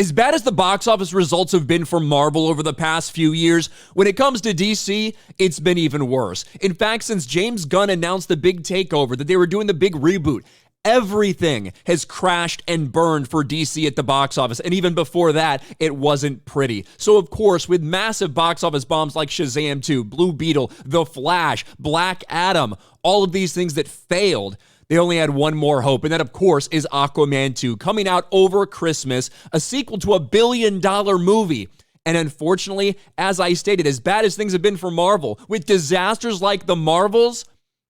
As bad as the box office results have been for Marvel over the past few years, when it comes to DC, it's been even worse. In fact, since James Gunn announced the big takeover, that they were doing the big reboot, everything has crashed and burned for DC at the box office. And even before that, it wasn't pretty. So of course, with massive box office bombs like Shazam 2, Blue Beetle, The Flash, Black Adam, all of these things that failed, they only had one more hope, and that, of course, is Aquaman 2, coming out over Christmas, a sequel to a billion-dollar movie. And unfortunately, as I stated, as bad as things have been for Marvel, with disasters like the Marvels,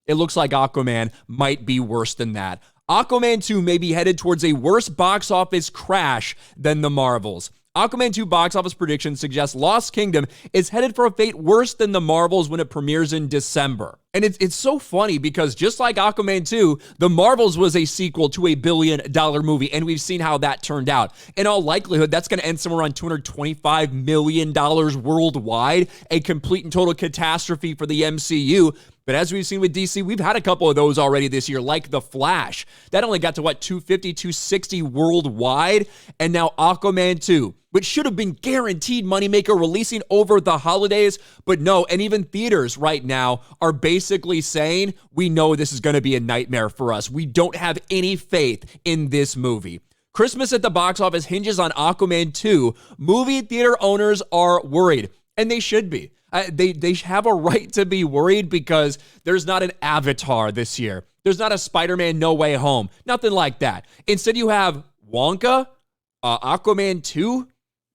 it looks like Aquaman might be worse than that. Aquaman 2 may be headed towards a worse box office crash than the Marvels. Aquaman 2 box office predictions suggest Lost Kingdom is headed for a fate worse than the Marvels when it premieres in December. And it's so funny because just like Aquaman 2, the Marvels was a sequel to a billion-dollar movie, and we've seen how that turned out. In all likelihood, that's going to end somewhere around $225 million worldwide, a complete and total catastrophe for the MCU. But as we've seen with DC, we've had a couple of those already this year, like The Flash. That only got to, what, 250, 260 worldwide? And now Aquaman 2, which should have been guaranteed moneymaker, releasing over the holidays. But no, and even theaters right now are basically saying, we know this is going to be a nightmare for us. We don't have any faith in this movie. Christmas at the box office hinges on Aquaman 2. Movie theater owners are worried, and they should be. They have a right to be worried because there's not an Avatar this year. There's not a Spider-Man No Way Home. Nothing like that. Instead, you have Wonka, Aquaman 2,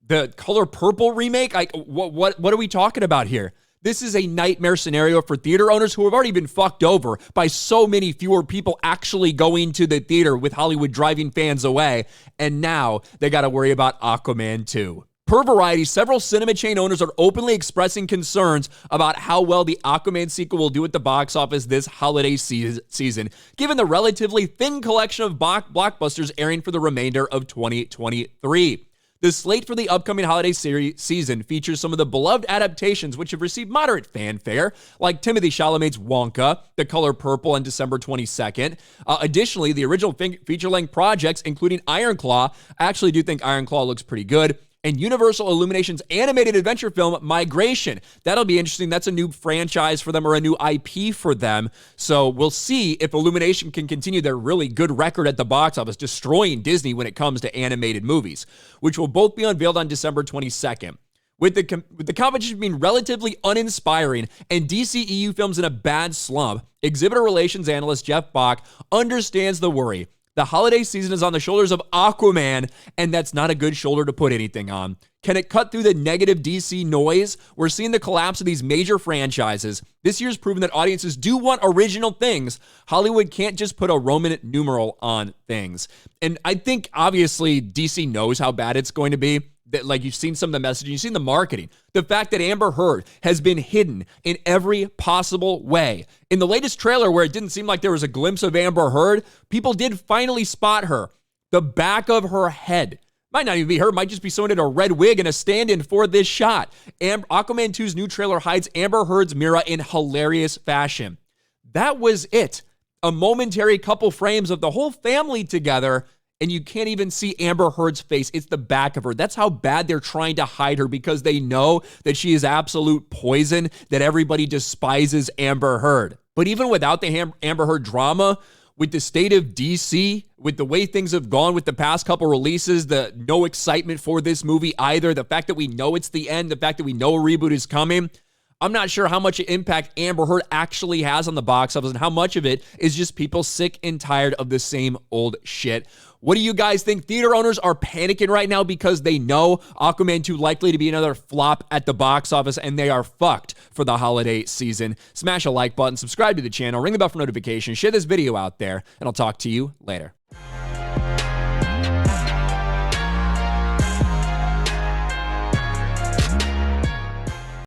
the Color Purple remake. Like, what are we talking about here? This is a nightmare scenario for theater owners who have already been fucked over by so many fewer people actually going to the theater with Hollywood driving fans away. And now they got to worry about Aquaman 2. Per Variety, several cinema chain owners are openly expressing concerns about how well the Aquaman sequel will do at the box office this holiday season, given the relatively thin collection of blockbusters airing for the remainder of 2023. The slate for the upcoming holiday season features some of the beloved adaptations which have received moderate fanfare, like Timothée Chalamet's Wonka, The Color Purple on December 22nd. Additionally, the original feature-length projects, including Iron Claw, I actually do think Iron Claw looks pretty good, and Universal Illumination's animated adventure film, Migration. That'll be interesting. That's a new franchise for them, or a new IP for them. So we'll see if Illumination can continue their really good record at the box office, destroying Disney when it comes to animated movies, which will both be unveiled on December 22nd. With the competition being relatively uninspiring and DCEU films in a bad slump, exhibitor relations analyst Jeff Bach understands the worry. The holiday season is on the shoulders of Aquaman, and that's not a good shoulder to put anything on. Can it cut through the negative DC noise? We're seeing the collapse of these major franchises. This year's proven that audiences do want original things. Hollywood can't just put a Roman numeral on things. And I think, obviously, DC knows how bad it's going to be. That, like, you've seen some of the messaging, you've seen the marketing, the fact that Amber Heard has been hidden in every possible way. In the latest trailer, where it didn't seem like there was a glimpse of Amber Heard, people did finally spot her. The back of her head. Might not even be her, might just be someone in a red wig and a stand-in for this shot. Aquaman 2's new trailer hides Amber Heard's mirror in hilarious fashion. That was it. A momentary couple frames of the whole family together, and you can't even see Amber Heard's face. It's the back of her. That's how bad they're trying to hide her, because they know that she is absolute poison, that everybody despises Amber Heard. But even without the Amber Heard drama, with the state of DC, with the way things have gone with the past couple releases, the no excitement for this movie either, the fact that we know it's the end, the fact that we know a reboot is coming, I'm not sure how much impact Amber Heard actually has on the box office, and how much of it is just people sick and tired of the same old shit. What do you guys think? Theater owners are panicking right now because they know Aquaman 2 likely to be another flop at the box office, and they are fucked for the holiday season. Smash a like button, subscribe to the channel, ring the bell for notifications, share this video out there, and I'll talk to you later.